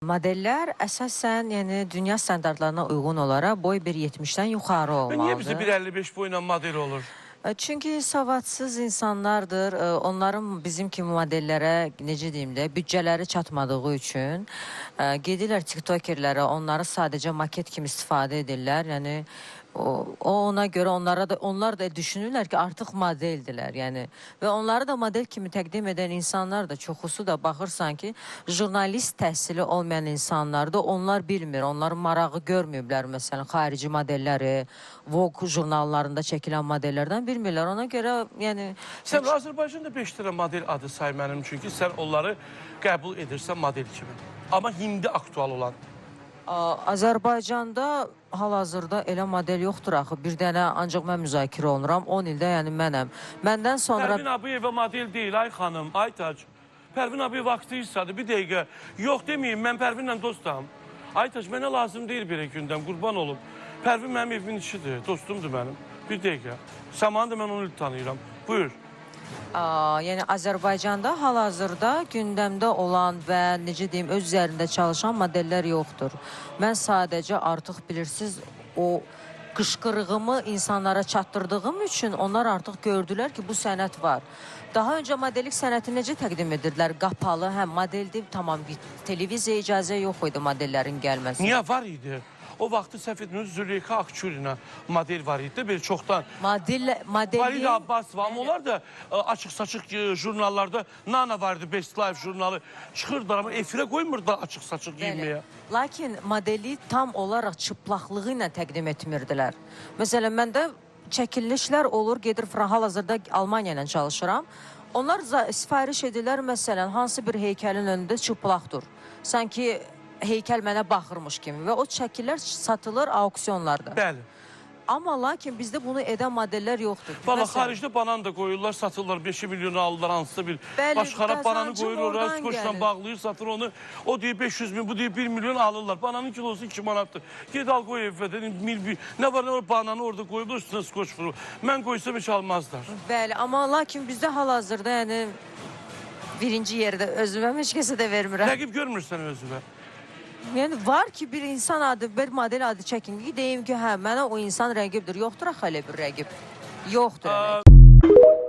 Modellər əsasən, yəni dünya standartlarına uyğun olaraq boy 1.70-dən yuxarı olmalıdır. Niyə bizdə 1.55 boyla model olur? Çünki savadsız insanlardır. Onların bizim kimi modellərə, necə deyim də, büdcələri çatmadığı üçün gedirlər tiktokerlərə, onları sadəcə maket kimi istifadə edirlər. Yəni ona görə onlar da düşünürlər ki, artıq modeldilər. Yəni və onları da model kimi təqdim edən insanlar da çoxusu da baxırsan ki, jurnalist təhsili olmayan insanlar da onlar bilmir. Onların marağı görməyiblər məsələn xarici modelləri, Vogue jurnallarında çəkilən modellərdən bilmirlər. Ona görə yəni Sən Azərbaycanda 5 dənə model adı say mənim üçün ki, sən onları qəbul edirsən model kimi. Amma indi aktual olan. Azərbaycanda hal-hazırda elə model yoxdur axı. Bir dənə ancaq mən müzakirə olunuram. 10 ildə yəni mənəm. Məndən sonra... Pərvin Abıyeva model deyil, ay xanım, ay tac. Pərvin Abıyeva aktrissadır, bir dəqiqə. Yox deməyim, mən Pərvinlə dostam. Ay tac, mənə lazım deyil bir gündən, qurban olum. Pərvin mənim evimin işidir, dostumdur mənim. Bir dəqiqə. Səmanı da mən onu tanıyıram. Buyur. Yəni Azərbaycanda hal-hazırda gündəmdə olan və necə deyim, öz üzərində çalışan modellər yoxdur. Mən sadəcə artıq bilirsiniz, o qışqırığımı insanlara çatdırdığım üçün onlar artıq gördülər ki, bu sənət var. Daha öncə modellik sənəti necə təqdim edirdilər? Qapalı, həm modeldir, tamam, televiziya icazə yox idi modellərin gəlməsi. Niyə var idi? O vaxtı səhv etmiyoruz, Züleyxa Akçurina model var idi, belə çoxdan. Modellik... Valide Abbas var, onlar da açıq-saçıq jurnallarda, Nana vardı, Best Life jurnalı, çıxırdılar ama efirə qoymurdular açıq-saçıq giyinməyə. Lakin modeli tam olaraq çıplaqlığı ilə təqdim etmirdilər. Məsələn, məndə çəkilişlər olur, gedir hal-hazırda Almaniya ilə çalışıram. Onlar sifariş edirlər, məsələn, hansı bir heykəlin önündə çıplaqdır. Sanki heykəl mənə baxırmış kimi və o çəkilər satılır auksionlarda. Bəli. Amma lakin bizdə bunu edən modellər yoxdur. Valla xaricdə banan da qoyurlar, satırlar, 5 milyonu alırlar, hansısa bir başxarab bananı qoyur oraya, skoçla bağlayır, satır onu. O deyir 500 bin, bu deyir 1 milyon alırlar. Bananın kilosu 2 manatdır. Ged al qoy evvədə, nə var bananı orada qoyublar, üstünə skoç vurur. Mən qoysam heç almazlar. Bəli, amma lakin bizdə hal-hazırda yəni birinci yerdə özümə heç kəsə də vermirəm. Rəqib görmürsən özünə. Yəni var ki, bir insan adı, bir model adı çəkin ki, deyim ki, hə, mənə o insan rəqibdir. Yoxdur axı elə bir rəqib. Yoxdur.